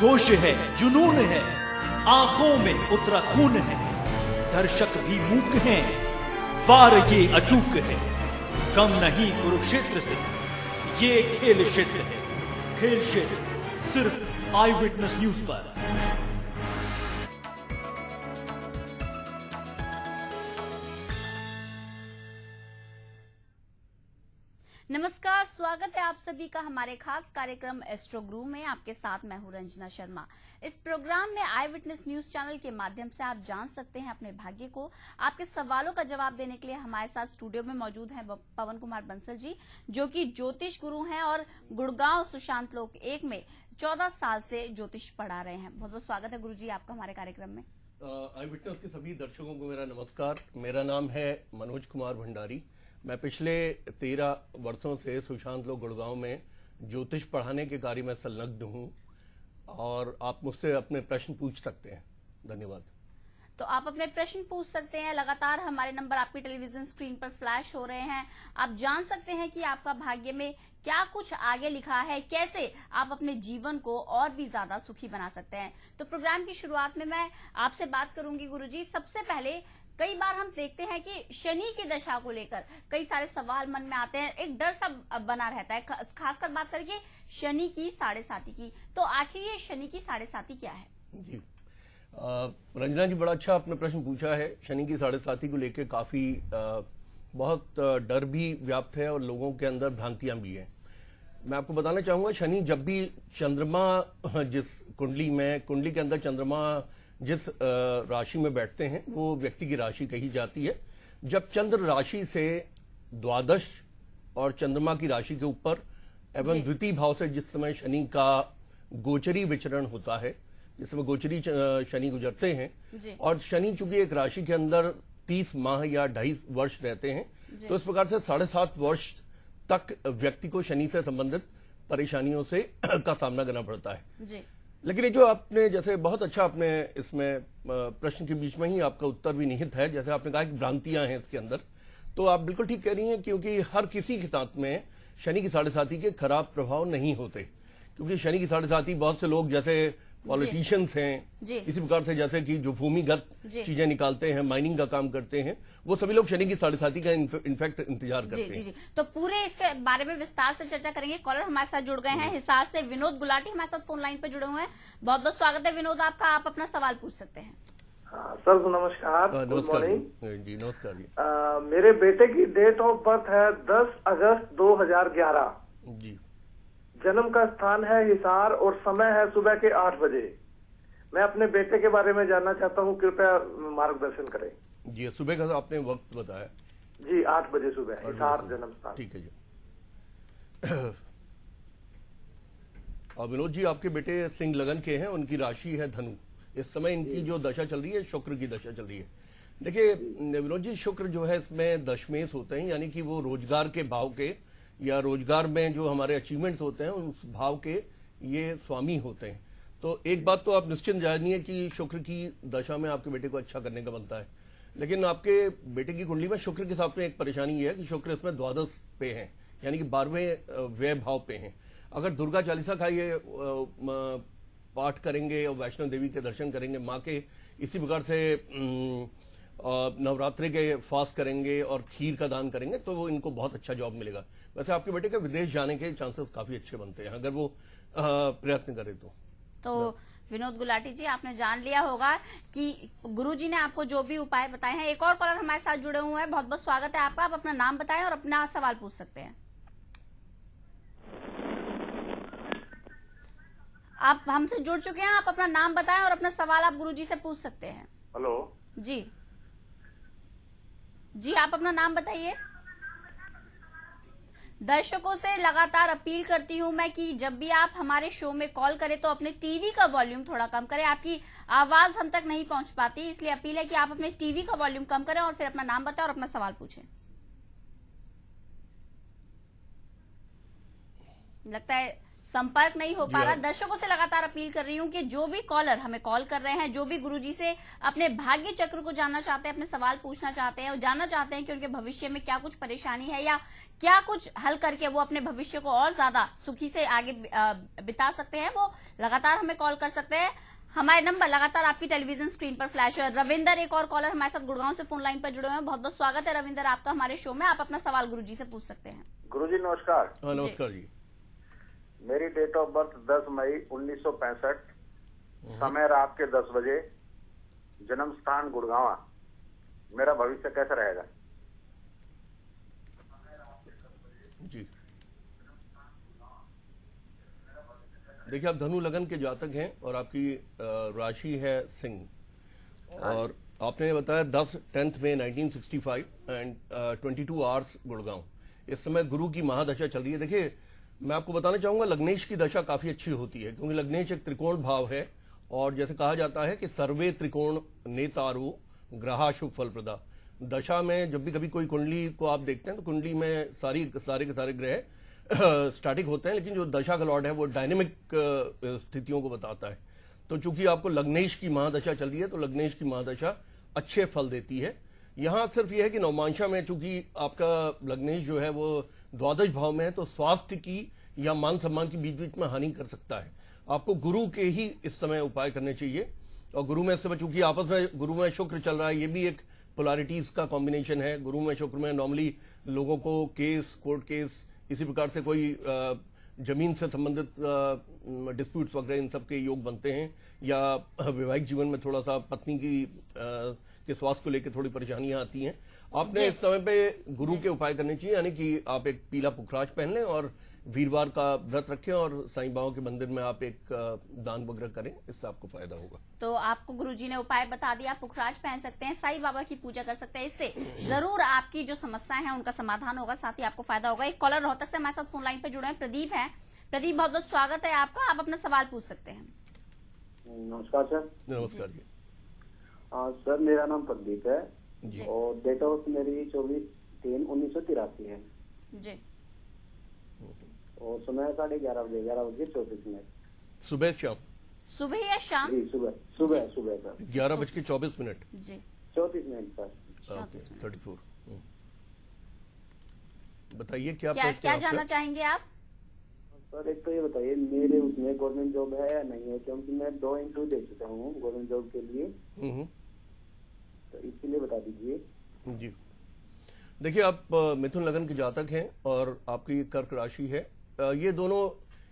जोश है, जुनून है, आंखों में उतरा खून है, दर्शक भी मूक हैं, वार ये अचूक है, कम नहीं कुरुक्षेत्र से, ये खेल क्षेत्र है। खेल क्षेत्र सिर्फ आई विटनेस न्यूज पर। नमस्कार, स्वागत है आप सभी का हमारे खास कार्यक्रम एस्ट्रो गुरु में। आपके साथ मैं हूं रंजना शर्मा। इस प्रोग्राम में आई विटनेस न्यूज चैनल के माध्यम से आप जान सकते हैं अपने भाग्य को। आपके सवालों का जवाब देने के लिए हमारे साथ स्टूडियो में मौजूद हैं पवन कुमार बंसल जी, जो कि ज्योतिष गुरु हैं और गुड़गांव सुशांत लोक 1 में 14 साल से ज्योतिष पढ़ा रहे हैं। बहुत बहुत स्वागत है गुरु जी आपका हमारे कार्यक्रम में। आई विटनेस के सभी दर्शकों को मेरा नमस्कार। मेरा नाम है मनोज कुमार भंडारी। मैं पिछले 13 वर्षों से सुशांत लोक गुड़गांव में ज्योतिष पढ़ाने के कार्य में संलग्न हूं और आप मुझसे अपने प्रश्न पूछ सकते हैं। धन्यवाद। तो आप अपने प्रश्न पूछ सकते हैं। लगातार हमारे नंबर आपकी टेलीविजन स्क्रीन पर फ्लैश हो रहे हैं। आप जान सकते हैं कि आपका भाग्य में क्या कुछ आगे लिखा है, कैसे आप अपने जीवन को और भी ज्यादा सुखी बना सकते हैं। तो प्रोग्राम की शुरुआत में मैं आपसे बात करूंगी गुरुजी। सबसे पहले कई बार हम देखते हैं कि शनि की दशा को लेकर कई सारे सवाल मन में आते हैं, एक डर सा बना रहता है, खासकर बात करके शनि की 7.5 की। तो आखिर ये शनि की 7.5 क्या है? जी रंजना जी, बड़ा अच्छा आपने प्रश्न पूछा है। शनि की 7.5 को लेकर काफी बहुत डर भी व्याप्त है और लोगों के अंदर भ्रांतियां भी हैं। मैं आपको बताना चाहूंगा, शनि जब भी चंद्रमा जिस कुंडली के अंदर चंद्रमा जिस राशि में बैठते हैं वो व्यक्ति की राशि कही जाती है। जब चंद्र राशि से द्वादश और चंद्रमा की राशि के ऊपर एवं द्वितीय भाव से जिस समय शनि का गोचरी विचरण होता है, जिस समय गोचरी शनि गुजरते हैं और शनि चूंकि एक राशि के अंदर 30 माह या 2.5 वर्ष रहते हैं, तो इस प्रकार से 7.5 वर्ष तक व्यक्ति को शनि से संबंधित परेशानियों से का सामना करना पड़ता है। लेकिन ये जो आपने जैसे बहुत अच्छा आपने इसमें प्रश्न के बीच में ही आपका उत्तर भी निहित है। जैसे आपने कहा कि भ्रांतियां हैं इसके अंदर, तो आप बिल्कुल ठीक कह रही हैं, क्योंकि हर किसी के साथ में शनि की 7.5 के खराब प्रभाव नहीं होते। क्योंकि शनि की 7.5 बहुत से लोग जैसे पॉलिटिशियंस हैं, इसी प्रकार से जैसे कि जो भूमिगत चीजें निकालते हैं, माइनिंग का काम करते हैं, वो सभी लोग शनि की 7.5 का इनफैक्ट इंतजार करते हैं। तो पूरे इसके बारे में विस्तार से चर्चा करेंगे। कॉलर हमारे साथ जुड़ गए हैं हिसार से विनोद गुलाटी हमारे साथ फोन लाइन पे जुड़े हुए हैं। बहुत बहुत स्वागत है विनोद आपका। आप अपना सवाल पूछ सकते हैं। सर नमस्कार। नमस्कार जी। नमस्कार जी। मेरे बेटे की डेट ऑफ बर्थ है 10 अगस्त 2011 जी। जन्म का स्थान है हिसार और समय है सुबह के 8 बजे। मैं अपने बेटे के बारे में जानना चाहता हूँ, कृपया मार्गदर्शन करें। जी, सुबह का आपने वक्त बताया जी, 8 बजे सुबह, हिसार जन्म स्थान। ठीक है जी। और विनोद जी, आपके बेटे सिंह लगन के हैं, उनकी राशि है धनु। इस समय इनकी जो दशा चल रही है, शुक्र की दशा चल रही है। देखिए विनोद जी, शुक्र जो है इसमें दशमेश होते हैं, यानी कि वो रोजगार के भाव के या रोजगार में जो हमारे अचीवमेंट्स होते हैं उस भाव के ये स्वामी होते हैं। तो एक बात तो आप निश्चिंत जानिए कि शुक्र की दशा में आपके बेटे को अच्छा करने का बनता है। लेकिन आपके बेटे की कुंडली में शुक्र के साथ में एक परेशानी ये है कि शुक्र इसमें द्वादश पे है, यानी कि 12वें व्यय भाव पे हैं। अगर दुर्गा चालीसा का ये पाठ करेंगे और वैष्णो देवी के दर्शन करेंगे माँ के, इसी प्रकार से नवरात्रि के फास्ट करेंगे और खीर का दान करेंगे, तो वो इनको बहुत अच्छा जॉब मिलेगा। वैसे आपके बेटे के विदेश जाने के चांसेस काफी अच्छे बनते हैं अगर वो प्रयत्न करे तो विनोद गुलाटी जी, आपने जान लिया होगा कि गुरुजी ने आपको जो भी उपाय बताए हैं। एक और कॉलर हमारे साथ जुड़े हुए हैं। बहुत बहुत स्वागत है आपका। आप अपना नाम बताएं और अपना सवाल पूछ सकते हैं। आप हमसे जुड़ चुके हैं, आप अपना नाम बताएं और अपना सवाल आप गुरुजी से पूछ सकते हैं। हेलो जी, आप अपना नाम बताइए। दर्शकों से लगातार अपील करती हूं मैं कि जब भी आप हमारे शो में कॉल करें तो अपने टीवी का वॉल्यूम थोड़ा कम करें। आपकी आवाज हम तक नहीं पहुंच पाती, इसलिए अपील है कि आप अपने टीवी का वॉल्यूम कम करें और फिर अपना नाम बताएं और अपना सवाल पूछें। लगता है संपर्क नहीं हो पा जी रहा। हाँ। दर्शकों से लगातार अपील कर रही हूँ कि जो भी कॉलर हमें कॉल कर रहे हैं, जो भी गुरुजी से अपने भाग्य चक्र को जानना चाहते हैं, अपने सवाल पूछना चाहते हैं और जानना चाहते हैं कि उनके भविष्य में क्या कुछ परेशानी है या क्या कुछ हल करके वो अपने भविष्य को और ज्यादा सुखी से आगे बिता सकते हैं, वो लगातार हमें कॉल कर सकते हैं। हमारे नंबर लगातार आपकी टेलीविजन स्क्रीन पर फ्लैश है। रविंदर एक और कॉलर हमारे साथ गुड़गांव से फोन लाइन पर जुड़े हुए हैं। बहुत बहुत स्वागत है रविंदर आपका हमारे शो में। आप अपना सवाल गुरुजी से पूछ सकते हैं। गुरुजी नमस्कार। हाँ नमस्कार जी। मेरी डेट ऑफ बर्थ 10 मई 1965, समय रात के 10 बजे, जन्म स्थान गुड़गांव। मेरा भविष्य कैसा रहेगा? जी देखिए, आप धनु लगन के जातक हैं और आपकी राशि है सिंह, और आपने बताया 10 मई 1965 एंड 22 आवर्स गुड़गांव। इस समय गुरु की महादशा चल रही है। देखिए, मैं आपको बताना चाहूंगा लग्नेश की दशा काफी अच्छी होती है, क्योंकि लग्नेश एक त्रिकोण भाव है और जैसे कहा जाता है कि सर्वे त्रिकोण नेतारो ग्रहा शुभ फल प्रदा। दशा में जब भी कभी कोई कुंडली को आप देखते हैं तो कुंडली में सारे के सारे ग्रह स्टैटिक होते हैं, लेकिन जो दशा का लॉर्ड है वो डायनेमिक स्थितियों को बताता है। तो चूंकि आपको लग्नेश की महादशा चल रही है तो लग्नेश की महादशा अच्छे फल देती है। यहां सिर्फ यह है कि नवमांशा में चूंकि आपका लग्नेश जो है वो द्वादश भाव में है, तो स्वास्थ्य की या मान सम्मान की बीच बीच में हानि कर सकता है। आपको गुरु के ही इस समय उपाय करने चाहिए, और गुरु में इस समय चूंकि आपस में गुरु में शुक्र चल रहा है, ये भी एक पोलैरिटीज का कॉम्बिनेशन है। गुरु में शुक्र में नॉर्मली लोगों को केस, कोर्ट केस, इसी प्रकार से कोई जमीन से संबंधित डिस्प्यूट्स वगैरह इन सब के योग बनते हैं, या वैवाहिक जीवन में थोड़ा सा पत्नी के स्वास्थ्य को लेकर थोड़ी परेशानियां आती हैं। आपने इस समय पे गुरु के उपाय करने चाहिए, यानी कि आप एक पीला पुखराज पहन लें और वीरवार का व्रत रखें और साईं बाबा के मंदिर में आप एक दान वगैरह करें, इससे आपको फायदा होगा। तो आपको गुरुजी ने उपाय बता दिया, पुखराज पहन सकते हैं, साईं बाबा की पूजा कर सकते हैं, इससे जरूर आपकी जो समस्याएं हैं उनका समाधान होगा, साथ ही आपको फायदा होगा। एक कॉलर रोहतक से हमारे साथ फोन लाइन पे जुड़े हैं, प्रदीप हैं। प्रदीप, बहुत बहुत स्वागत है आपका, आप अपना सवाल पूछ सकते हैं। नमस्कार सर। नमस्कार जी। सर मेरा नाम प्रदीप है जी। और डेट ऑफ मेरी 24/3/1983 है जी। और समय 11:30 सुबह शाम सुबह या शाम? जी सुबह सर 11:24 जी 34 सर। 34 मिनट। 34। बताइए क्या क्या प्रश्न है आपका? जानना चाहेंगे आप? सर एक तो ये बताइए मेरे उसमें गवर्नमेंट जॉब है या नहीं है, क्योंकि मैं 2 इंटरव्यू दे चुका हूँ गवर्नमेंट जॉब के लिए, तो इसके लिए बता दीजिए। जी देखिए, आप मिथुन लगन के जातक हैं और आपकी कर्क राशि है। ये दोनों,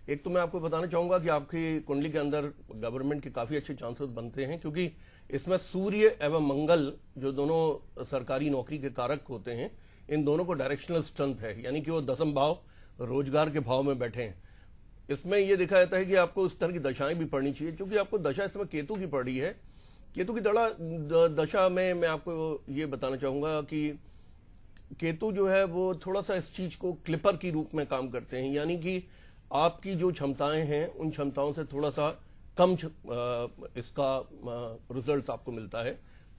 एक तो मैं आपको बताना चाहूंगा कि आपकी कुंडली के अंदर गवर्नमेंट के काफी अच्छे चांसेस बनते हैं, क्योंकि इसमें सूर्य एवं मंगल जो दोनों सरकारी नौकरी के कारक होते हैं, इन दोनों को डायरेक्शनल स्ट्रेंथ है, यानी कि वो 10th भाव रोजगार के भाव में बैठे हैं। इसमें यह देखा जाता है कि आपको इस तरह की दशाएं भी पढ़नी चाहिए, क्योंकि आपको दशा इसमें केतु की पड़ रही है। केतु की दशा में मैं आपको ये बताना चाहूंगा कि केतु जो है वो थोड़ा सा इस चीज को क्लिपर की रूप में काम करते हैं, यानी कि आपकी जो क्षमताएं हैं उन क्षमताओं से थोड़ा सा कम इसका रिजल्ट आपको मिलता है,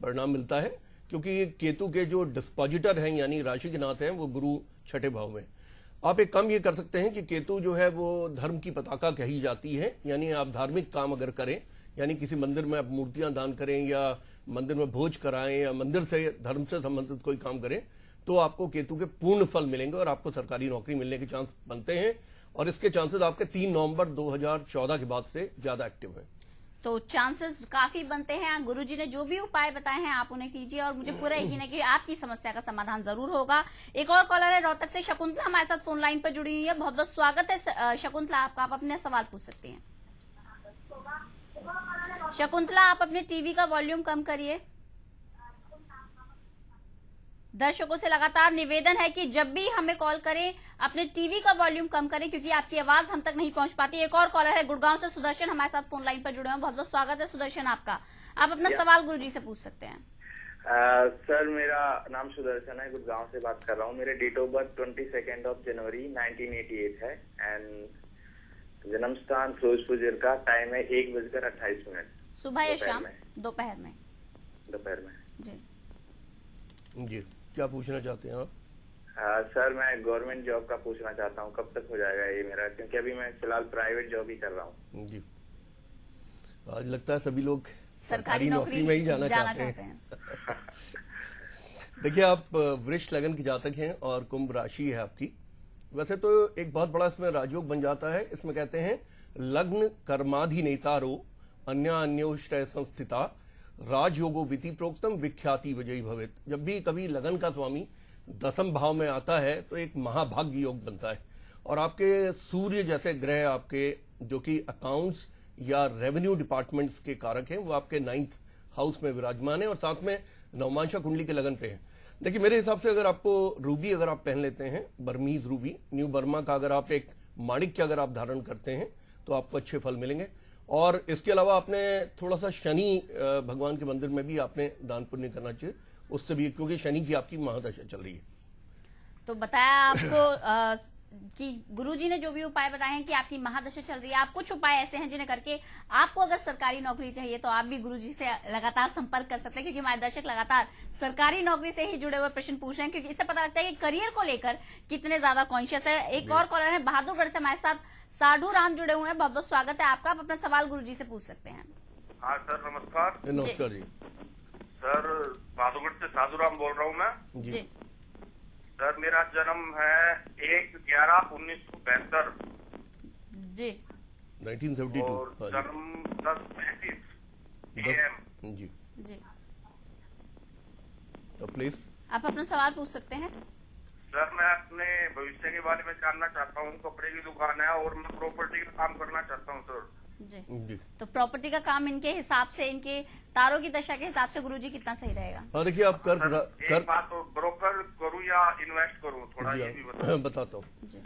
परिणाम मिलता है, क्योंकि केतु के जो डिस्पोजिटर हैं यानी राशि के नाथ हैं वो गुरु 6ठे भाव में। आप एक काम ये कर सकते हैं कि केतु जो है वो धर्म की पताका कही जाती है, यानी आप धार्मिक काम अगर करें, यानी किसी मंदिर में आप मूर्तियां दान करें या मंदिर में भोज कराएं या मंदिर से धर्म से संबंधित कोई काम करें, तो आपको केतु के पूर्ण फल मिलेंगे और आपको सरकारी नौकरी मिलने के चांस बनते हैं, और इसके चांसेस आपके 3 नवंबर 2014 के बाद से ज्यादा एक्टिव हैं। तो चांसेस काफी बनते हैं। गुरुजी ने जो भी उपाय बताए हैं आप उन्हें कीजिए, और मुझे पूरा यकीन है कि आपकी समस्या का समाधान जरूर होगा। एक और कॉलर है रोहतक से, शकुंतला हमारे साथ फोन लाइन पर जुड़ी हुई है। बहुत बहुत स्वागत है शकुंतला आपका, आप अपने सवाल पूछ सकते हैं। शकुंतला, आप अपने टीवी का वॉल्यूम कम करिए। दर्शकों से लगातार निवेदन है कि जब भी हमें कॉल करें अपने टीवी का वॉल्यूम कम करें, क्योंकि आपकी आवाज हम तक नहीं पहुंच पाती। एक और कॉलर है गुड़गांव से, सुदर्शन हमारे साथ फोन लाइन पर जुड़े हैं। बहुत बहुत स्वागत है सुदर्शन आपका, आप अपना सवाल गुरुजी से पूछ सकते हैं। सर मेरा नाम सुदर्शन है, गुड़गांव से बात कर रहा हूँ। मेरे डेट ऑफ बर्थ 22 जनवरी 1988 है एंड जन्म स्थान फिरोजपुर का, टाइम है 1:28। सुबह या शाम? दोपहर में। दोपहर में जी जी, क्या पूछना चाहते हैं आप? सर मैं गवर्नमेंट जॉब का पूछना चाहता हूँ, कब तक हो जाएगा ये मेरा, क्योंकि अभी मैं फिलहाल प्राइवेट जॉब ही कर रहा हूँ। जी, आज लगता है सभी लोग सरकारी नौकरी में ही जाना चाहते चाहते हैं। हैं। देखिए, आप वृष लगन की जातक हैं और कुंभ राशि है आपकी। वैसे तो एक बहुत बड़ा इसमें राजयोग बन जाता है। इसमें कहते हैं लग्न कर्माधिनेतारो अन्योश्रय संस्थिता राजयोगो विधि प्रोक्तम विख्याति विजयी भवित। जब भी कभी लगन का स्वामी 10वें भाव में आता है तो एक महाभाग्य योग बनता है। और आपके सूर्य जैसे ग्रह आपके जो कि अकाउंट्स या रेवेन्यू डिपार्टमेंट्स के कारक हैं, वो आपके 9th हाउस में विराजमान है और साथ में नवमांशा कुंडली के लगन पे है। देखिए, मेरे हिसाब से अगर आपको रूबी अगर आप पहन लेते हैं, बर्मीज रूबी, न्यू बर्मा का अगर आप एक माणिक्य अगर आप धारण करते हैं तो आपको अच्छे फल मिलेंगे। और इसके अलावा आपने थोड़ा सा शनि भगवान के मंदिर में भी आपने दान पुण्य करना चाहिए, उससे भी, क्योंकि शनि की आपकी महादशा चल रही है। तो बताया आपको कि गुरुजी ने जो भी उपाय बताए हैं कि आपकी महादशा चल रही है। आप कुछ उपाय ऐसे हैं जिन्हें करके आपको अगर सरकारी नौकरी चाहिए तो आप भी गुरुजी से लगातार संपर्क कर सकते हैं, क्योंकि हमारे दर्शक लगातार सरकारी नौकरी से ही जुड़े हुए प्रश्न पूछ रहे हैं, क्योंकि इससे पता लगता है कि करियर को लेकर कितने ज्यादा कॉन्शियस है। एक और कॉलर है बहादुरगढ़ से हमारे साथ साधु राम जुड़े हुए हैं। बहुत बहुत स्वागत है आपका। आप अपना सवाल गुरुजी से पूछ सकते हैं। हाँ सर, नमस्कार। नमस्कार जी। सर बहादुरगढ़ से साधु राम बोल रहा हूँ मैं जी। सर मेरा जन्म है 1/11/1972 जी 1972 और जन्म 10:35 AM। जी, जी तो प्लीज आप अपना सवाल पूछ सकते हैं। सर मैं अपने भविष्य के बारे में जानना चाहता हूँ। कपड़े की दुकान है और मैं प्रॉपर्टी का काम करना चाहता हूँ सर। जी, जी। तो प्रॉपर्टी का काम इनके हिसाब से, इनके तारों की दशा के हिसाब से गुरुजी कितना सही रहेगा? हाँ, देखिए, आप एक बात तो ब्रोकर करूँ या इन्वेस्ट करूँ, थोड़ा ये भी बताओ। बताता हूँ। जी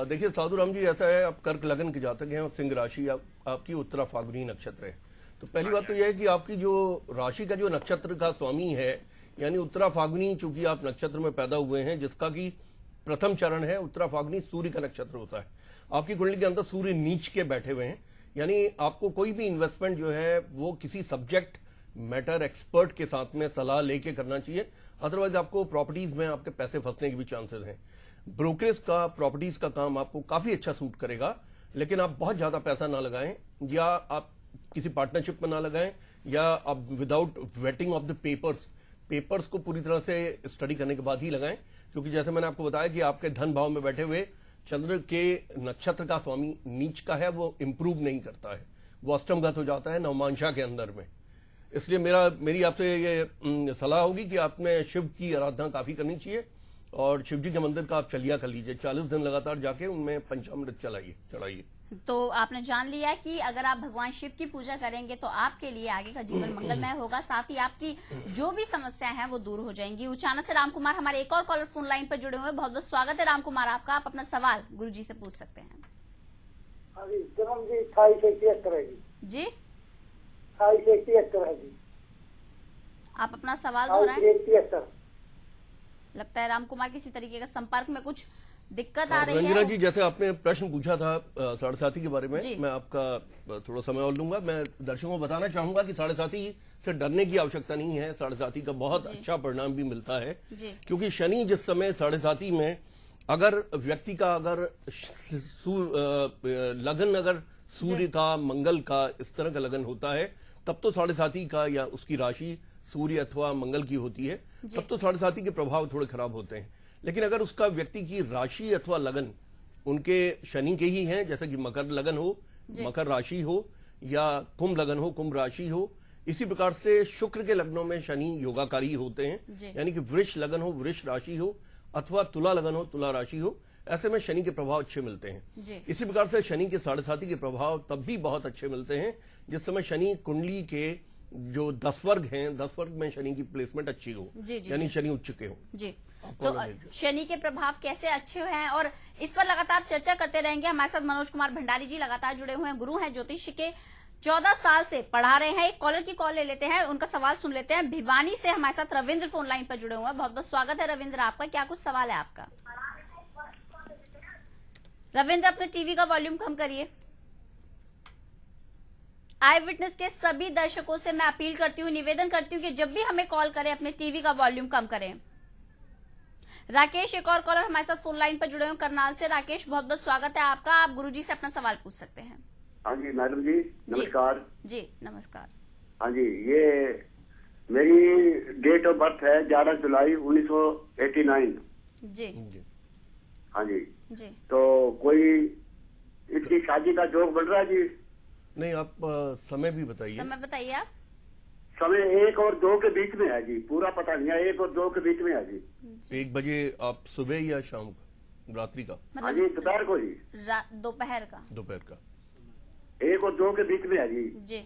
देखिए साधु राम जी, ऐसा है, आप कर्क लगन के जातक हैं और सिंह राशि आपकी उत्तरा फाल्गुनी नक्षत्र है। तो पहली बात तो यह है कि आपकी जो राशि का जो नक्षत्र का स्वामी है, यानी उत्तरा फाल्गुनी, चूंकि आप नक्षत्र में पैदा हुए हैं जिसका की प्रथम चरण है उत्तरा फाल्गुनी, सूर्य का नक्षत्र होता है। आपकी कुंडली के अंदर सूर्य नीच के बैठे हुए हैं, यानी आपको कोई भी इन्वेस्टमेंट जो है वो किसी सब्जेक्ट मैटर एक्सपर्ट के साथ में सलाह लेके करना चाहिए, अदरवाइज आपको प्रॉपर्टीज में आपके पैसे फंसने के भी चांसेस हैं। ब्रोकरेज का, प्रॉपर्टीज का काम आपको काफी अच्छा सूट करेगा, लेकिन आप बहुत ज्यादा पैसा ना लगाएं, या आप किसी पार्टनरशिप में ना लगाएं, या आप without waiting of the papers को पूरी तरह से स्टडी करने के बाद ही लगाएं, क्योंकि जैसे मैंने आपको बताया कि आपके धन भाव में बैठे हुए चंद्र के नक्षत्र का स्वामी नीच का है, वो इंप्रूव नहीं करता है, वो अष्टमगत हो जाता है नवमांशा के अंदर में। इसलिए मेरी आपसे ये सलाह होगी कि आपने शिव की आराधना काफी करनी चाहिए और शिव जी के मंदिर का आप चलिया कर लीजिए, 40 दिन लगातार जाके उनमें पंचामृत चढ़ाइए। तो आपने जान लिया कि अगर आप भगवान शिव की पूजा करेंगे तो आपके लिए आगे का जीवन मंगलमय होगा, साथ ही आपकी जो भी समस्याएं हैं वो दूर हो जाएंगी। उचाना से राम कुमार हमारे एक और कॉलर फोन लाइन पर जुड़े हुए हैं। बहुत बहुत स्वागत है राम कुमार आपका। आप अपना सवाल गुरुजी से पूछ सकते हैं। जन्म जी 2873 है जी 2873 है जी। आप अपना सवाल दोहराएं। 2873। लगता है राम कुमार किसी तरीके का संपर्क में कुछ दिक्कत आ रही रंजना है। जी, जैसे आपने प्रश्न पूछा था 7.5 के बारे में, जी। मैं आपका थोड़ा समय और लूंगा। मैं दर्शकों को बताना चाहूंगा कि 7.5 से डरने की आवश्यकता नहीं है। 7.5 का बहुत अच्छा परिणाम भी मिलता है, क्योंकि शनि जिस समय 7.5 में अगर व्यक्ति का अगर लगन अगर सूर्य का, मंगल का, इस तरह का लगन होता है, तब तो 7.5 का या उसकी राशि सूर्य अथवा मंगल की होती है, तब तो 7.5 के प्रभाव थोड़े खराब होते हैं। लेकिन अगर उसका व्यक्ति की राशि अथवा लगन उनके शनि के ही हैं, जैसे कि मकर लगन हो, मकर राशि हो, या कुंभ लगन हो, कुंभ राशि हो, इसी प्रकार से शुक्र के लग्नों में शनि योगाकारी होते हैं, यानी कि वृष लगन हो, वृष राशि हो, अथवा तुला लगन हो, तुला राशि हो, ऐसे में शनि के प्रभाव अच्छे मिलते हैं। इसी प्रकार से शनि के 7.5 के प्रभाव तब भी बहुत अच्छे मिलते हैं जिस समय शनि कुंडली के जो 10 वर्ग हैं, 10 वर्ग में शनि की प्लेसमेंट अच्छी हो, यानी शनि उच्च के हो। जी, तो शनि के प्रभाव कैसे अच्छे हैं और इस पर लगातार चर्चा करते रहेंगे। हमारे साथ मनोज कुमार भंडारी जी लगातार जुड़े हुए हैं, गुरु हैं, ज्योतिष के 14 साल से पढ़ा रहे हैं। एक कॉलर की कॉल ले लेते हैं, उनका सवाल सुन लेते हैं। भिवानी से हमारे साथ रविंद्र फोन लाइन पर जुड़े हुए हैं। बहुत बहुत स्वागत है रविंद्र आपका। क्या कुछ सवाल है आपका? रविंद्र, अपने टीवी का वॉल्यूम कम करिए। आई विटनेस के सभी दर्शकों से मैं अपील करती हूँ, निवेदन करती हूँ कि जब भी हमें कॉल करें अपने टीवी का वॉल्यूम कम करें। राकेश, एक और कॉलर हमारे साथ फोन लाइन पर जुड़े हुए करनाल से। राकेश, बहुत बहुत स्वागत है आपका। आप गुरुजी से अपना सवाल पूछ सकते हैं। हाँ जी मैडम जी, नमस्कार। जी नमस्कार। हाँ जी, ये मेरी डेट ऑफ बर्थ है 11 जुलाई 1989। जी हाँ जी। जी तो कोई इसकी शादी का जोग बढ़ रहा है जी? नहीं, आप समय भी बताइए। समय बताइए आप। समय 1 और 2 के बीच में है जी, पूरा पता नहीं है, 1 और 2 के बीच में है जी। 1 बजे आप सुबह या शाम को, रात्रि का? हाँ जी, दोपहर को जी। दोपहर का। दोपहर का। 1 और 2 के बीच में है जी। जी